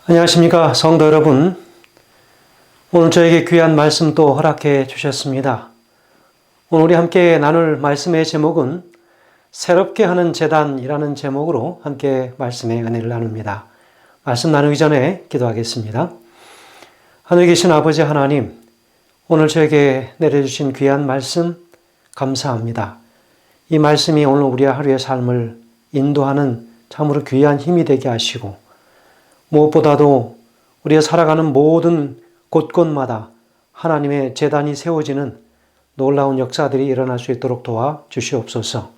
안녕하십니까, 성도 여러분. 오늘 저에게 귀한 말씀 또 허락해 주셨습니다. 오늘 우리 함께 나눌 말씀의 제목은 새롭게 하는 제단이라는 제목으로 함께 말씀의 은혜를 나눕니다. 말씀 나누기 전에 기도하겠습니다. 하늘에 계신 아버지 하나님, 오늘 저에게 내려주신 귀한 말씀 감사합니다. 이 말씀이 오늘 우리의 하루의 삶을 인도하는 참으로 귀한 힘이 되게 하시고, 무엇보다도 우리가 살아가는 모든 곳곳마다 하나님의 제단이 세워지는 놀라운 역사들이 일어날 수 있도록 도와 주시옵소서.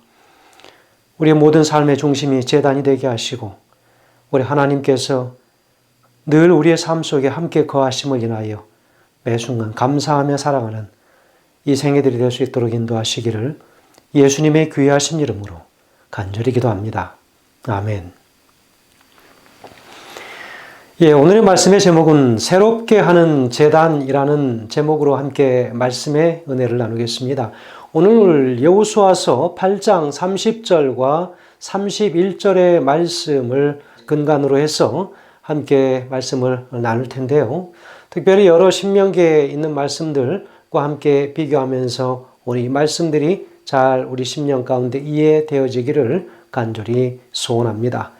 우리의 모든 삶의 중심이 제단이 되게 하시고, 우리 하나님께서 늘 우리의 삶 속에 함께 거하심을 인하여 매 순간 감사하며 살아가는 이 생애들이 될 수 있도록 인도하시기를 예수님의 귀하신 이름으로 간절히 기도합니다. 아멘. 오늘의 말씀의 제목은 새롭게 하는 제단이라는 제목으로 함께 말씀의 은혜를 나누겠습니다. 오늘 여호수아서 8장 30절과 31절의 말씀을 근간으로 해서 함께 말씀을 나눌 텐데요. 특별히 여러 신명기에 있는 말씀들과 함께 비교하면서 우리 말씀들이 잘 우리 심령 가운데 이해되어지기를 간절히 소원합니다.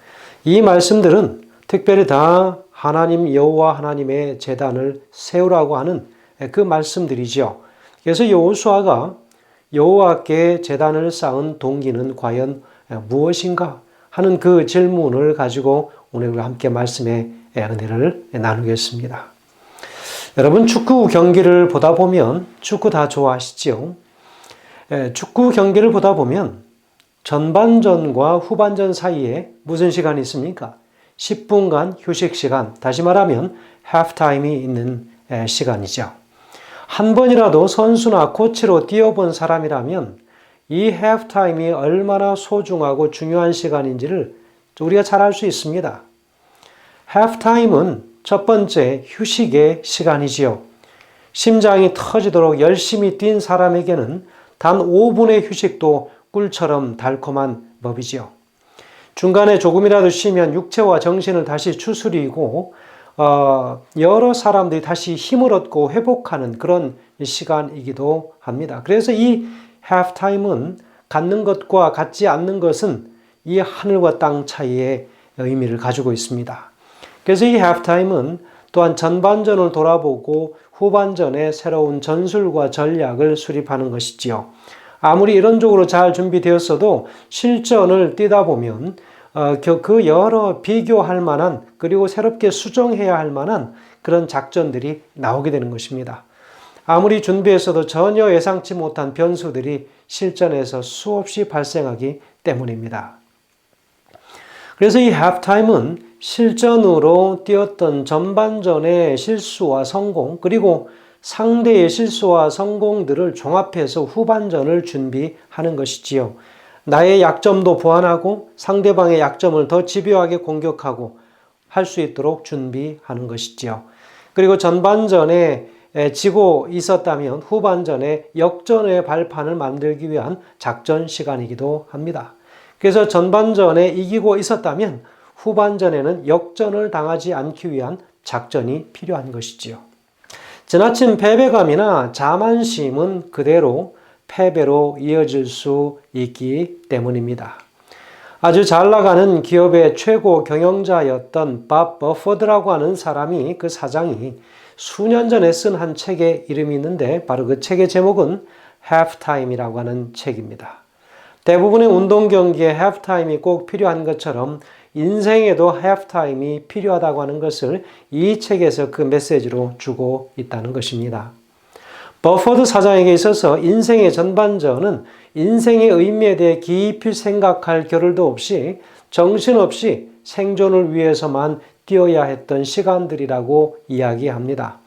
이 말씀들은 특별히 다 하나님 여호와 하나님의 제단을 세우라고 하는 그 말씀들이죠. 그래서 여호수아가 여호와께 제단을 쌓은 동기는 과연 무엇인가 하는 그 질문을 가지고 오늘 함께 말씀의 은혜를 나누겠습니다. 여러분, 축구 경기를 보다 보면 축구 다 좋아하시죠? 축구 경기를 보다 보면 전반전과 후반전 사이에 무슨 시간이 있습니까? 10분간 휴식 시간, 다시 말하면 하프타임이 있는 시간이죠. 한 번이라도 선수나 코치로 뛰어본 사람이라면 이 하프타임이 얼마나 소중하고 중요한 시간인지를 우리가 잘 알 수 있습니다. 하프타임은 첫 번째 휴식의 시간이지요. 심장이 터지도록 열심히 뛴 사람에게는 단 5분의 휴식도 꿀처럼 달콤한 법이지요. 중간에 조금이라도 쉬면 육체와 정신을 다시 추스리고 여러 사람들이 다시 힘을 얻고 회복하는 그런 시간이기도 합니다. 그래서 이 하프타임은 갖는 것과 갖지 않는 것은 이 하늘과 땅 차이의 의미를 가지고 있습니다. 그래서 이 하프타임은 또한 전반전을 돌아보고 후반전에 새로운 전술과 전략을 수립하는 것이지요. 아무리 이론적으로 잘 준비되었어도 실전을 뛰다 보면 그 여러 비교할 만한 그리고 새롭게 수정해야 할 만한 그런 작전들이 나오게 되는 것입니다. 아무리 준비했어도 전혀 예상치 못한 변수들이 실전에서 수없이 발생하기 때문입니다. 그래서 이 하프타임은 실전으로 뛰었던 전반전의 실수와 성공 그리고 상대의 실수와 성공들을 종합해서 후반전을 준비하는 것이지요. 나의 약점도 보완하고 상대방의 약점을 더 집요하게 공격하고 할 수 있도록 준비하는 것이지요. 그리고 전반전에 지고 있었다면 후반전에 역전의 발판을 만들기 위한 작전 시간이기도 합니다. 그래서 전반전에 이기고 있었다면 후반전에는 역전을 당하지 않기 위한 작전이 필요한 것이지요. 지나친 패배감이나 자만심은 그대로 패배로 이어질 수 있기 때문입니다. 아주 잘 나가는 기업의 최고 경영자였던 밥 버퍼드라고 하는 사람이 그 사장이 수년 전에 쓴 한 책의 이름이 있는데 바로 그 책의 제목은 하프타임이라고 하는 책입니다. 대부분의 운동 경기에 하프타임이 꼭 필요한 것처럼 인생에도 하프타임이 필요하다고 하는 것을 이 책에서 그 메시지로 주고 있다는 것입니다. 버퍼드 사장에게 있어서 인생의 전반전은 인생의 의미에 대해 깊이 생각할 겨를도 없이 정신없이 생존을 위해서만 뛰어야 했던 시간들이라고 이야기합니다.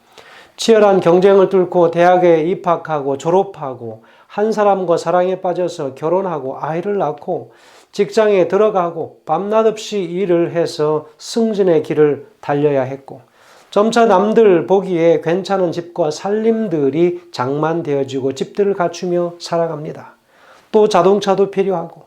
치열한 경쟁을 뚫고 대학에 입학하고 졸업하고 한 사람과 사랑에 빠져서 결혼하고 아이를 낳고 직장에 들어가고 밤낮 없이 일을 해서 승진의 길을 달려야 했고 점차 남들 보기에 괜찮은 집과 살림들이 장만되어지고 집들을 갖추며 살아갑니다. 또 자동차도 필요하고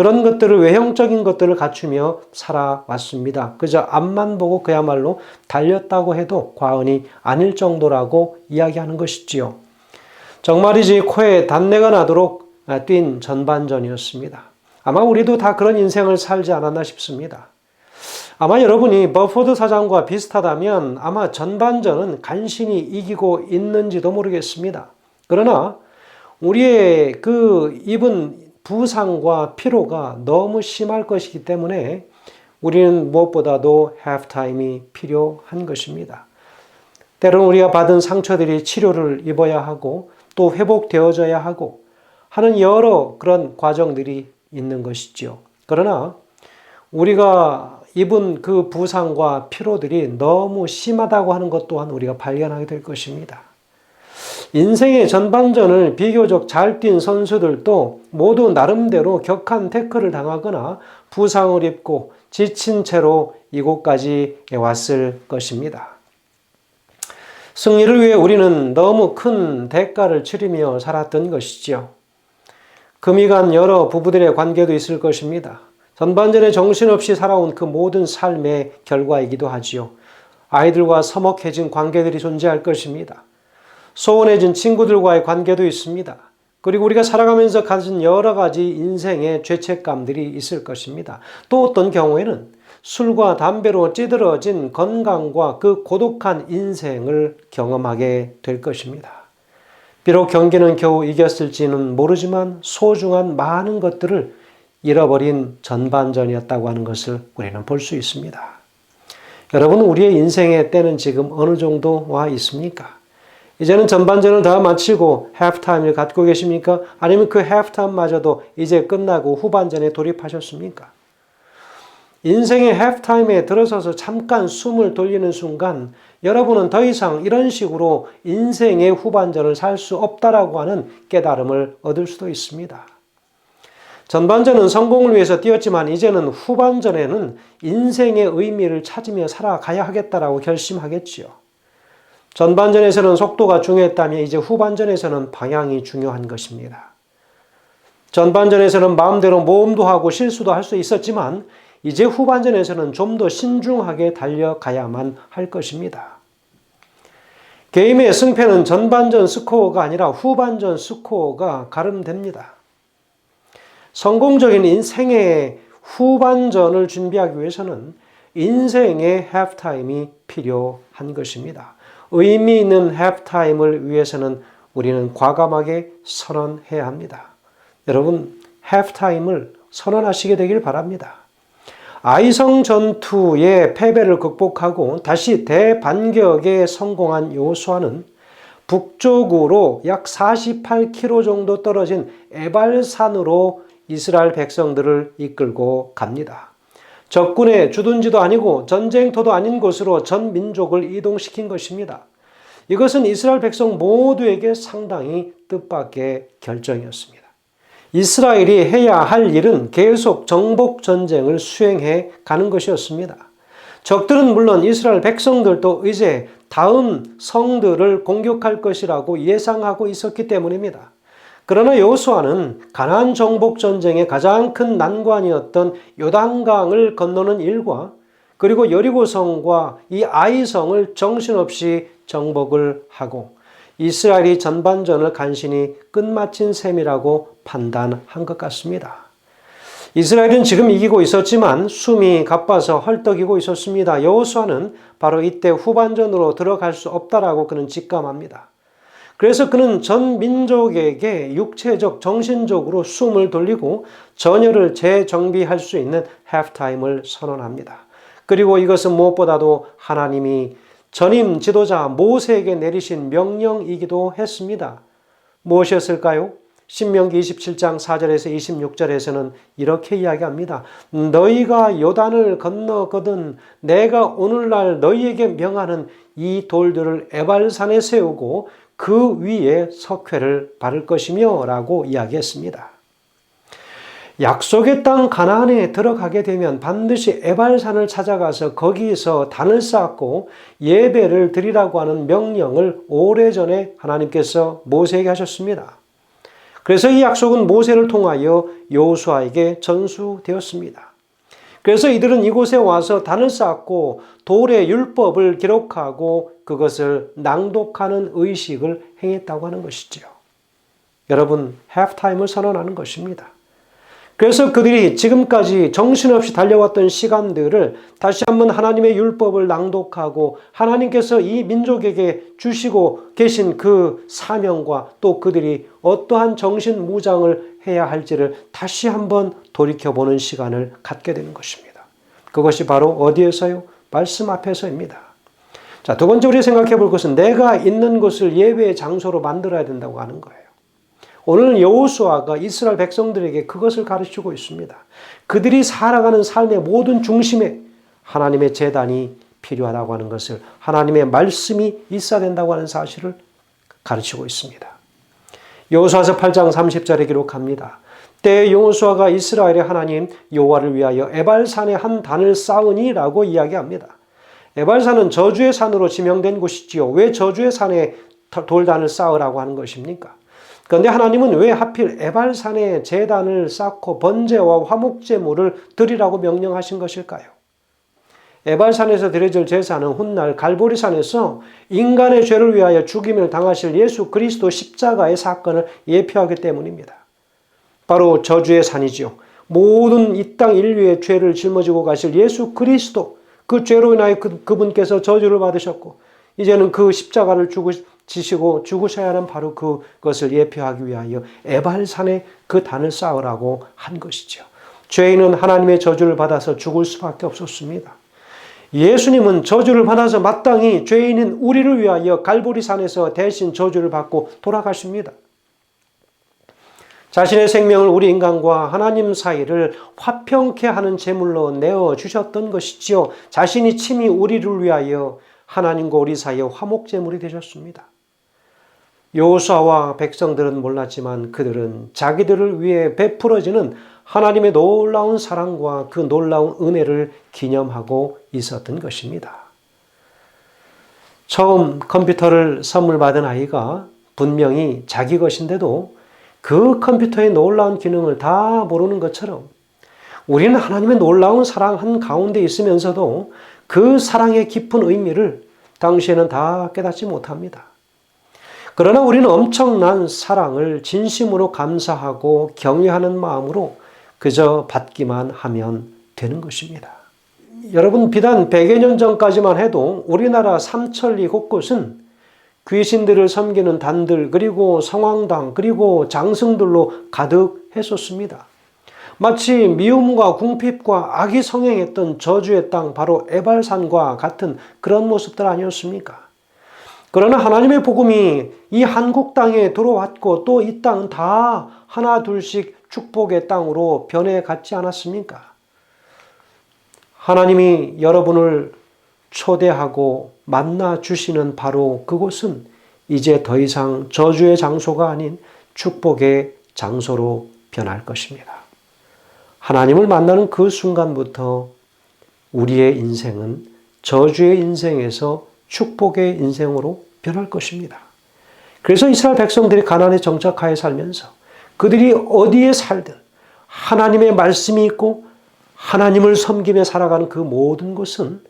그런 것들을 외형적인 것들을 갖추며 살아왔습니다. 그저 앞만 보고 그야말로 달렸다고 해도 과언이 아닐 정도라고 이야기하는 것이지요. 정말이지 코에 단내가 나도록 뛴 전반전이었습니다. 아마 우리도 다 그런 인생을 살지 않았나 싶습니다. 아마 여러분이 버포드 사장과 비슷하다면 아마 전반전은 간신히 이기고 있는지도 모르겠습니다. 그러나 우리의 그 입은 부상과 피로가 너무 심할 것이기 때문에 우리는 무엇보다도 halftime이 필요한 것입니다. 때로는 우리가 받은 상처들이 치료를 입어야 하고 또 회복되어져야 하고 하는 여러 그런 과정들이 있는 것이지요. 그러나 우리가 입은 그 부상과 피로들이 너무 심하다고 하는 것 또한 우리가 발견하게 될 것입니다. 인생의 전반전을 비교적 잘 뛴 선수들도 모두 나름대로 격한 태클을 당하거나 부상을 입고 지친 채로 이곳까지 왔을 것입니다. 승리를 위해 우리는 너무 큰 대가를 치르며 살았던 것이지요. 금이 간 여러 부부들의 관계도 있을 것입니다. 전반전에 정신없이 살아온 그 모든 삶의 결과이기도 하지요. 아이들과 서먹해진 관계들이 존재할 것입니다. 소원해진 친구들과의 관계도 있습니다. 그리고 우리가 살아가면서 가진 여러 가지 인생의 죄책감들이 있을 것입니다. 또 어떤 경우에는 술과 담배로 찌들어진 건강과 그 고독한 인생을 경험하게 될 것입니다. 비록 경기는 겨우 이겼을지는 모르지만 소중한 많은 것들을 잃어버린 전반전이었다고 하는 것을 우리는 볼 수 있습니다. 여러분, 우리의 인생의 때는 지금 어느 정도 와 있습니까? 이제는 전반전을 다 마치고 halftime을 갖고 계십니까? 아니면 그 halftime마저도 이제 끝나고 후반전에 돌입하셨습니까? 인생의 halftime에 들어서서 잠깐 숨을 돌리는 순간 여러분은 더 이상 이런 식으로 인생의 후반전을 살 수 없다라고 하는 깨달음을 얻을 수도 있습니다. 전반전은 성공을 위해서 뛰었지만 이제는 후반전에는 인생의 의미를 찾으며 살아가야 하겠다라고 결심하겠지요. 전반전에서는 속도가 중요했다면 이제 후반전에서는 방향이 중요한 것입니다. 전반전에서는 마음대로 모험도 하고 실수도 할 수 있었지만 이제 후반전에서는 좀 더 신중하게 달려가야만 할 것입니다. 게임의 승패는 전반전 스코어가 아니라 후반전 스코어가 가름됩니다. 성공적인 인생의 후반전을 준비하기 위해서는 인생의 halftime이 필요한 것입니다. 의미 있는 halftime을 위해서는 우리는 과감하게 선언해야 합니다. 여러분, halftime을 선언하시게 되길 바랍니다. 아이성 전투의 패배를 극복하고 다시 대반격에 성공한 요수아는 북쪽으로 약 48km 정도 떨어진 에발산으로 이스라엘 백성들을 이끌고 갑니다. 적군의 주둔지도 아니고 전쟁터도 아닌 곳으로 전 민족을 이동시킨 것입니다. 이것은 이스라엘 백성 모두에게 상당히 뜻밖의 결정이었습니다. 이스라엘이 해야 할 일은 계속 정복 전쟁을 수행해 가는 것이었습니다. 적들은 물론 이스라엘 백성들도 이제 다음 성들을 공격할 것이라고 예상하고 있었기 때문입니다. 그러나 여호수아는 가나안 정복 전쟁의 가장 큰 난관이었던 요단강을 건너는 일과 그리고 여리고성과 이 아이성을 정신없이 정복을 하고 이스라엘이 전반전을 간신히 끝마친 셈이라고 판단한 것 같습니다. 이스라엘은 지금 이기고 있었지만 숨이 가빠서 헐떡이고 있었습니다. 여호수아는 바로 이때 후반전으로 들어갈 수 없다라고 그는 직감합니다. 그래서 그는 전 민족에게 육체적, 정신적으로 숨을 돌리고 전열을 재정비할 수 있는 halftime을 선언합니다. 그리고 이것은 무엇보다도 하나님이 전임 지도자 모세에게 내리신 명령이기도 했습니다. 무엇이었을까요? 신명기 27장 4절에서 26절에서는 이렇게 이야기합니다. 너희가 요단을 건너거든 내가 오늘날 너희에게 명하는 이 돌들을 에발산에 세우고 그 위에 석회를 바를 것이며 라고 이야기했습니다. 약속의 땅 가나안에 들어가게 되면 반드시 에발산을 찾아가서 거기서 단을 쌓고 예배를 드리라고 하는 명령을 오래전에 하나님께서 모세에게 하셨습니다. 그래서 이 약속은 모세를 통하여 여호수아에게 전수되었습니다. 그래서 이들은 이곳에 와서 단을 쌓고 돌의 율법을 기록하고 그것을 낭독하는 의식을 행했다고 하는 것이지요. 여러분, halftime을 선언하는 것입니다. 그래서 그들이 지금까지 정신없이 달려왔던 시간들을 다시 한번 하나님의 율법을 낭독하고 하나님께서 이 민족에게 주시고 계신 그 사명과 또 그들이 어떠한 정신무장을 해야 할지를 다시 한번 돌이켜보는 시간을 갖게 되는 것입니다. 그것이 바로 어디에서요? 말씀 앞에서입니다. 자, 두 번째 우리 생각해 볼 것은 내가 있는 곳을 예배의 장소로 만들어야 된다고 하는 거예요. 오늘 여호수아가 이스라엘 백성들에게 그것을 가르치고 있습니다. 그들이 살아가는 삶의 모든 중심에 하나님의 제단이 필요하다고 하는 것을, 하나님의 말씀이 있어야 된다고 하는 사실을 가르치고 있습니다. 여호수아서 8장 30절에 기록합니다. 때에 여호수아가 이스라엘의 하나님 여호와를 위하여 에발산에 한 단을 쌓으니라고 이야기합니다. 에발산은 저주의 산으로 지명된 곳이지요. 왜 저주의 산에 돌단을 쌓으라고 하는 것입니까? 그런데 하나님은 왜 하필 에발산에 제단을 쌓고 번제와 화목제물을 드리라고 명령하신 것일까요? 에발산에서 드려질 제사는 훗날 갈보리산에서 인간의 죄를 위하여 죽임을 당하실 예수 그리스도 십자가의 사건을 예표하기 때문입니다. 바로 저주의 산이지요. 모든 이 땅 인류의 죄를 짊어지고 가실 예수 그리스도, 그 죄로 인하여 그분께서 저주를 받으셨고 이제는 그 십자가를 지시고 죽으셔야 하는 바로 그것을 예표하기 위하여 에발산에 그 단을 쌓으라고 한 것이죠. 죄인은 하나님의 저주를 받아서 죽을 수밖에 없었습니다. 예수님은 저주를 받아서 마땅히 죄인인 우리를 위하여 갈보리산에서 대신 저주를 받고 돌아가십니다. 자신의 생명을 우리 인간과 하나님 사이를 화평케 하는 제물로 내어주셨던 것이지요. 자신이 친히 우리를 위하여 하나님과 우리 사이에 화목제물이 되셨습니다. 여호수아와 백성들은 몰랐지만 그들은 자기들을 위해 베풀어지는 하나님의 놀라운 사랑과 그 놀라운 은혜를 기념하고 있었던 것입니다. 처음 컴퓨터를 선물 받은 아이가 분명히 자기 것인데도 그 컴퓨터의 놀라운 기능을 다 모르는 것처럼 우리는 하나님의 놀라운 사랑 한 가운데 있으면서도 그 사랑의 깊은 의미를 당시에는 다 깨닫지 못합니다. 그러나 우리는 엄청난 사랑을 진심으로 감사하고 경외하는 마음으로 그저 받기만 하면 되는 것입니다. 여러분, 비단 100여 년 전까지만 해도 우리나라 삼천리 곳곳은 귀신들을 섬기는 단들, 그리고 성황당, 그리고 장승들로 가득했었습니다. 마치 미움과 궁핍과 악이 성행했던 저주의 땅, 바로 에발산과 같은 그런 모습들 아니었습니까? 그러나 하나님의 복음이 이 한국 땅에 들어왔고 또 이 땅은 다 하나 둘씩 축복의 땅으로 변해갔지 않았습니까? 하나님이 여러분을 초대하고 만나 주시는 바로 그곳은 이제 더 이상 저주의 장소가 아닌 축복의 장소로 변할 것입니다. 하나님을 만나는 그 순간부터 우리의 인생은 저주의 인생에서 축복의 인생으로 변할 것입니다. 그래서 이스라엘 백성들이 가나안에 정착하여 살면서 그들이 어디에 살든 하나님의 말씀이 있고 하나님을 섬기며 살아가는 그 모든 것은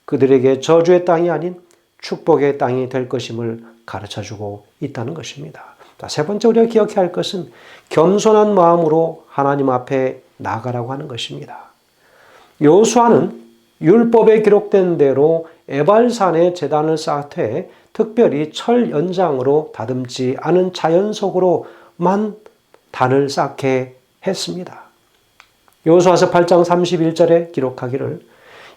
그들에게 저주의 땅이 아닌 축복의 땅이 될 것임을 가르쳐주고 있다는 것입니다. 세 번째 우리가 기억해야 할 것은 겸손한 마음으로 하나님 앞에 나아가라고 하는 것입니다. 여호수아는 율법에 기록된 대로 에발산에 제단을 쌓되 특별히 철 연장으로 다듬지 않은 자연 속으로만 단을 쌓게 했습니다. 여호수아서 8장 31절에 기록하기를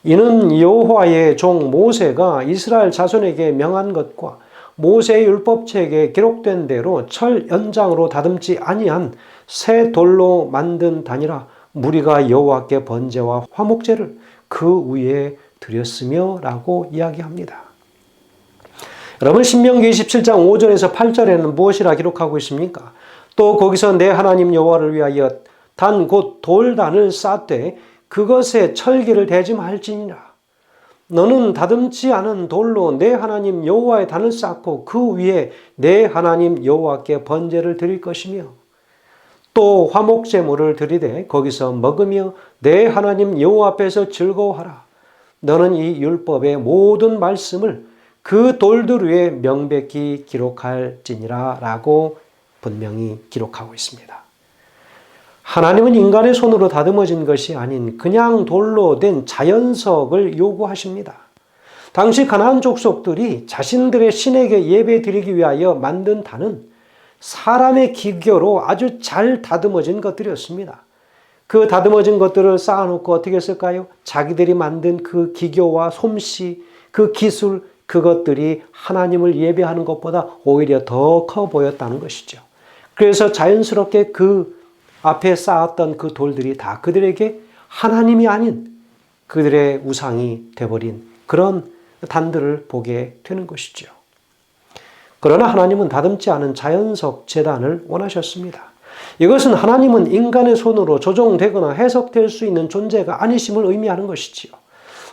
이는 여호와의 종 모세가 이스라엘 자손에게 명한 것과 모세의 율법책에 기록된 대로 철 연장으로 다듬지 아니한 새 돌로 만든 단이라 무리가 여호와께 번제와 화목제를 그 위에 드렸으며 라고 이야기합니다. 여러분, 신명기 27장 5절에서 8절에는 무엇이라 기록하고 있습니까? 또 거기서 내 하나님 여호와를 위하여 단 곧 돌단을 쌓되 그것에 철기를 대지 말지니라. 너는 다듬지 않은 돌로 내 하나님 여호와의 단을 쌓고 그 위에 내 하나님 여호와께 번제를 드릴 것이며 또 화목제물을 드리되 거기서 먹으며 내 하나님 여호와 앞에서 즐거워하라. 너는 이 율법의 모든 말씀을 그 돌들 위에 명백히 기록할지니라 라고 분명히 기록하고 있습니다. 하나님은 인간의 손으로 다듬어진 것이 아닌 그냥 돌로 된 자연석을 요구하십니다. 당시 가나안 족속들이 자신들의 신에게 예배 드리기 위하여 만든 단은 사람의 기교로 아주 잘 다듬어진 것들이었습니다. 그 다듬어진 것들을 쌓아놓고 어떻게 했을까요? 자기들이 만든 그 기교와 솜씨, 그 기술, 그것들이 하나님을 예배하는 것보다 오히려 더 커 보였다는 것이죠. 그래서 자연스럽게 그 앞에 쌓았던 그 돌들이 다 그들에게 하나님이 아닌 그들의 우상이 되어버린 그런 단들을 보게 되는 것이죠. 그러나 하나님은 다듬지 않은 자연석 제단을 원하셨습니다. 이것은 하나님은 인간의 손으로 조종되거나 해석될 수 있는 존재가 아니심을 의미하는 것이지요.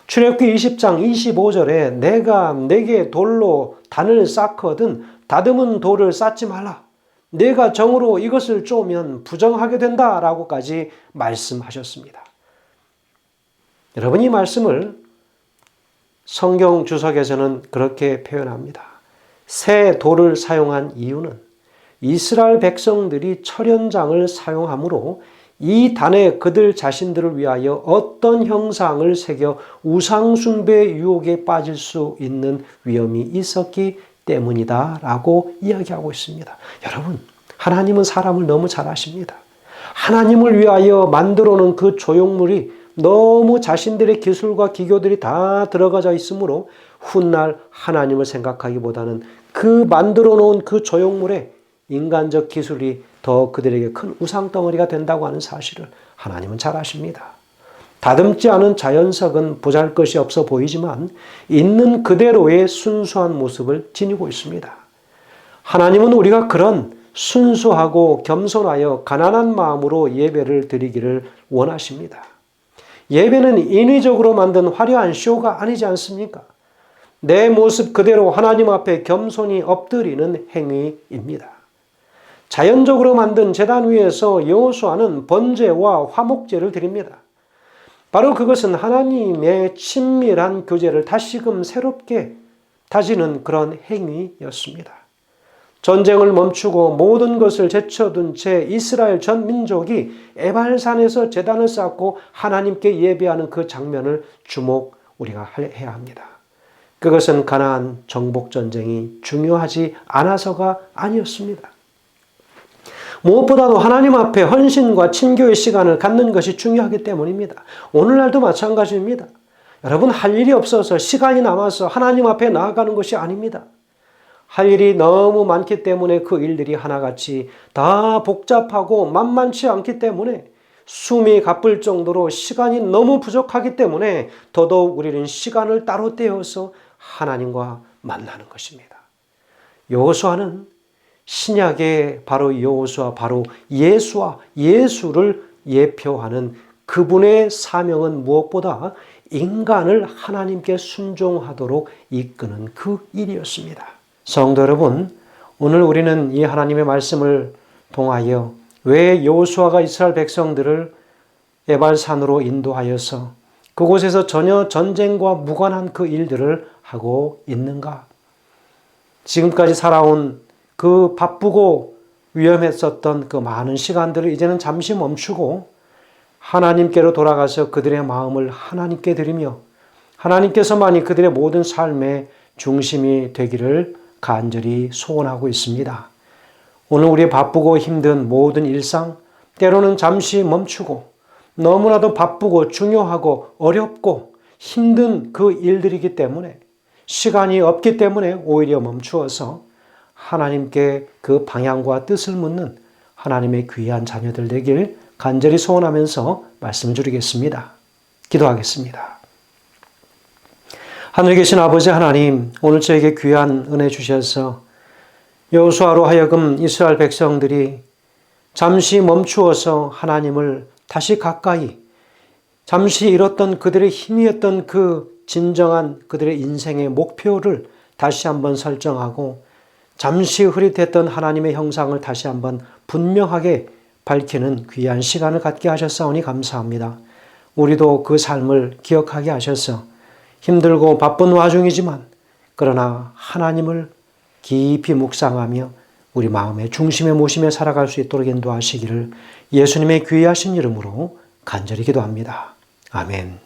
출애굽기 20장 25절에 내가 내게 돌로 단을 쌓거든 다듬은 돌을 쌓지 말라. 내가 정으로 이것을 쪼면 부정하게 된다라고까지 말씀하셨습니다. 여러분, 이 말씀을 성경 주석에서는 그렇게 표현합니다. 새 돌을 사용한 이유는 이스라엘 백성들이 철연장을 사용하므로 이 단에 그들 자신들을 위하여 어떤 형상을 새겨 우상숭배의 유혹에 빠질 수 있는 위험이 있었기 때문이다 라고 이야기하고 있습니다. 여러분, 하나님은 사람을 너무 잘 아십니다. 하나님을 위하여 만들어 놓은 그 조형물이 너무 자신들의 기술과 기교들이 다 들어가져 있으므로 훗날 하나님을 생각하기보다는 그 만들어 놓은 그 조형물에 인간적 기술이 더 그들에게 큰 우상덩어리가 된다고 하는 사실을 하나님은 잘 아십니다. 다듬지 않은 자연석은 보잘것이 없어 보이지만 있는 그대로의 순수한 모습을 지니고 있습니다. 하나님은 우리가 그런 순수하고 겸손하여 가난한 마음으로 예배를 드리기를 원하십니다. 예배는 인위적으로 만든 화려한 쇼가 아니지 않습니까? 내 모습 그대로 하나님 앞에 겸손히 엎드리는 행위입니다. 자연적으로 만든 제단 위에서 여호수아는 번제와 화목제를 드립니다. 바로 그것은 하나님의 친밀한 교제를 다시금 새롭게 다지는 그런 행위였습니다. 전쟁을 멈추고 모든 것을 제쳐둔 채 이스라엘 전 민족이 에발산에서 제단을 쌓고 하나님께 예배하는 그 장면을 우리가 해야 합니다. 그것은 가나안 정복 전쟁이 중요하지 않아서가 아니었습니다. 무엇보다도 하나님 앞에 헌신과 친교의 시간을 갖는 것이 중요하기 때문입니다. 오늘날도 마찬가지입니다. 여러분, 할 일이 없어서 시간이 남아서 하나님 앞에 나아가는 것이 아닙니다. 할 일이 너무 많기 때문에 그 일들이 하나같이 다 복잡하고 만만치 않기 때문에 숨이 가쁠 정도로 시간이 너무 부족하기 때문에 더더욱 우리는 시간을 따로 떼어서 하나님과 만나는 것입니다. 여호수아는 신약의 바로 여호수아, 바로 예수를 예표하는 그분의 사명은 무엇보다 인간을 하나님께 순종하도록 이끄는 그 일이었습니다. 성도 여러분, 오늘 우리는 이 하나님의 말씀을 통하여 왜 여호수아가 이스라엘 백성들을 에발산으로 인도하여서 그곳에서 전혀 전쟁과 무관한 그 일들을 하고 있는가? 지금까지 살아온 그 바쁘고 위험했었던 그 많은 시간들을 이제는 잠시 멈추고 하나님께로 돌아가서 그들의 마음을 하나님께 드리며 하나님께서만이 그들의 모든 삶의 중심이 되기를 간절히 소원하고 있습니다. 오늘 우리의 바쁘고 힘든 모든 일상, 때로는 잠시 멈추고 너무나도 바쁘고 중요하고 어렵고 힘든 그 일들이기 때문에 시간이 없기 때문에 오히려 멈추어서 하나님께 그 방향과 뜻을 묻는 하나님의 귀한 자녀들 되길 간절히 소원하면서 말씀을 드리겠습니다. 기도하겠습니다. 하늘에 계신 아버지 하나님, 오늘 저에게 귀한 은혜 주셔서 여호수아로 하여금 이스라엘 백성들이 잠시 멈추어서 하나님을 다시 가까이, 잠시 잃었던 그들의 힘이었던 그 진정한 그들의 인생의 목표를 다시 한번 설정하고 잠시 흐릿했던 하나님의 형상을 다시 한번 분명하게 밝히는 귀한 시간을 갖게 하셨사오니 감사합니다. 우리도 그 삶을 기억하게 하셔서 힘들고 바쁜 와중이지만 그러나 하나님을 깊이 묵상하며 우리 마음의 중심에 모시며 살아갈 수 있도록 인도하시기를 예수님의 귀하신 이름으로 간절히 기도합니다. 아멘.